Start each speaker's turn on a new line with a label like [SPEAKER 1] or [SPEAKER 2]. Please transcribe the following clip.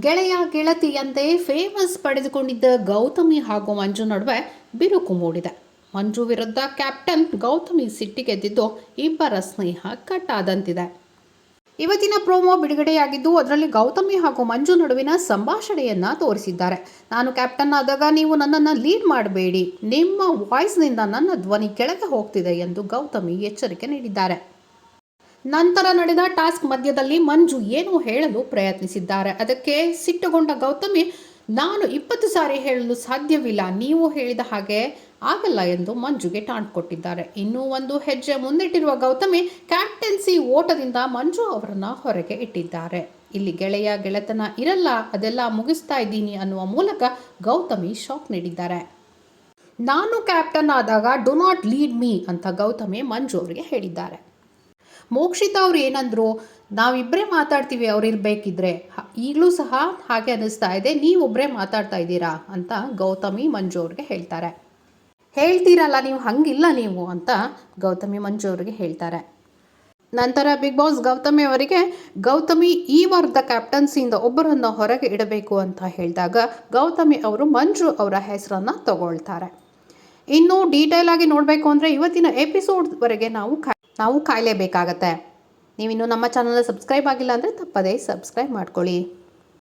[SPEAKER 1] ಗೆಳೆಯ ಗೆಳತಿಯಂತೆ ಫೇಮಸ್ ಪಡೆದುಕೊಂಡಿದ್ದ ಗೌತಮಿ ಹಾಗೂ ಮಂಜು ನಡುವೆ ಬಿರುಕು ಮೂಡಿದೆ. ಮಂಜು ವಿರುದ್ಧ ಕ್ಯಾಪ್ಟನ್ ಗೌತಮಿ ಸಿಟ್ಟಿಗೆದ್ದಿದ್ದು ಇಬ್ಬರ ಸ್ನೇಹ ಕಟ್ಟಾದಂತಿದೆ. ಇವತ್ತಿನ ಪ್ರೋಮೋ ಬಿಡುಗಡೆಯಾಗಿದ್ದು ಅದರಲ್ಲಿ ಗೌತಮಿ ಹಾಗೂ ಮಂಜು ನಡುವಿನ ಸಂಭಾಷಣೆಯನ್ನ ತೋರಿಸಿದ್ದಾರೆ. ನಾನು ಕ್ಯಾಪ್ಟನ್ ಆದಾಗ ನೀವು ನನ್ನನ್ನು ಲೀಡ್ ಮಾಡಬೇಡಿ, ನಿಮ್ಮ ವಾಯ್ಸ್ನಿಂದ ನನ್ನ ಧ್ವನಿ ಕೆಳಗೆ ಹೋಗ್ತಿದೆ ಎಂದು ಗೌತಮಿ ಎಚ್ಚರಿಕೆ ನೀಡಿದ್ದಾರೆ. ನಂತರ ನಡೆದ ಟಾಸ್ಕ್ ಮಧ್ಯದಲ್ಲಿ ಮಂಜು ಏನೋ ಹೇಳಲು ಪ್ರಯತ್ನಿಸಿದ್ದಾರೆ. ಅದಕ್ಕೆ ಸಿಟ್ಟುಗೊಂಡ ಗೌತಮಿ, ನಾನು 20 ಸಾರಿ ಹೇಳಲು ಸಾಧ್ಯವಿಲ್ಲ, ನೀವು ಹೇಳಿದ ಹಾಗೆ ಆಗಲ್ಲ ಎಂದು ಮಂಜುಗೆ ಟಾಂಟ್ ಕೊಟ್ಟಿದ್ದಾರೆ. ಇನ್ನೂ ಒಂದು ಹೆಜ್ಜೆ ಮುಂದಿಟ್ಟಿರುವ ಗೌತಮಿ ಕ್ಯಾಪ್ಟನ್ಸಿ ಓಟದಿಂದ ಮಂಜು ಅವರನ್ನ ಹೊರಗೆ ಇಟ್ಟಿದ್ದಾರೆ. ಇಲ್ಲಿ ಗೆಳೆಯ ಗೆಳೆತನ ಇರಲ್ಲ, ಅದೆಲ್ಲ ಮುಗಿಸ್ತಾ ಇದ್ದೀನಿ ಅನ್ನುವ ಮೂಲಕ ಗೌತಮಿ ಶಾಕ್ ನೀಡಿದ್ದಾರೆ. ನಾನು ಕ್ಯಾಪ್ಟನ್ ಆದಾಗ ಡು ನಾಟ್ ಲೀಡ್ ಮೀ ಅಂತ ಗೌತಮಿ ಮಂಜು ಅವರಿಗೆ ಹೇಳಿದ್ದಾರೆ. ಮೋಕ್ಷಿತಾ ಅವ್ರು ಏನಂದ್ರು, ನಾವಿಬ್ಬರೇ ಮಾತಾಡ್ತೀವಿ ಅವ್ರು ಇರಬೇಕಿದ್ರೆ, ಈಗಲೂ ಸಹ ಹಾಗೆ ಅನ್ನಿಸ್ತಾ ಇದೆ, ನೀವೊಬ್ಬರೇ ಮಾತಾಡ್ತಾ ಇದ್ದೀರಾ ಅಂತ ಗೌತಮಿ ಮಂಜು ಅವ್ರಿಗೆ ಹೇಳ್ತಾರೆ. ಹೇಳ್ತೀರಲ್ಲ ನೀವು, ಹಂಗಿಲ್ಲ ನೀವು ಅಂತ ಗೌತಮಿ ಮಂಜು ಅವರಿಗೆ ಹೇಳ್ತಾರೆ. ನಂತರ ಬಿಗ್ ಬಾಸ್ ಗೌತಮಿ ಅವರಿಗೆ ಗೌತಮಿ ಈ ವಾರದ ಕ್ಯಾಪ್ಟನ್ಸಿಯಿಂದ ಒಬ್ಬರನ್ನು ಹೊರಗೆ ಇಡಬೇಕು ಅಂತ ಹೇಳಿದಾಗ ಗೌತಮಿ ಅವರು ಮಂಜು ಅವರ ಹೆಸರನ್ನು ತಗೊಳ್ತಾರೆ. ಇನ್ನು ಡೀಟೇಲ್ ಆಗಿ ನೋಡಬೇಕು ಅಂದರೆ ಇವತ್ತಿನ ಎಪಿಸೋಡ್ವರೆಗೆ ನಾವು ಕಾಯಲೇಬೇಕಾಗತ್ತೆ. ನೀವಿನ್ನೂ ನಮ್ಮ ಚಾನಲ್ ಸಬ್ಸ್ಕ್ರೈಬ್ ಆಗಿಲ್ಲ ಅಂದರೆ ತಪ್ಪದೇ ಸಬ್ಸ್ಕ್ರೈಬ್ ಮಾಡ್ಕೊಳ್ಳಿ.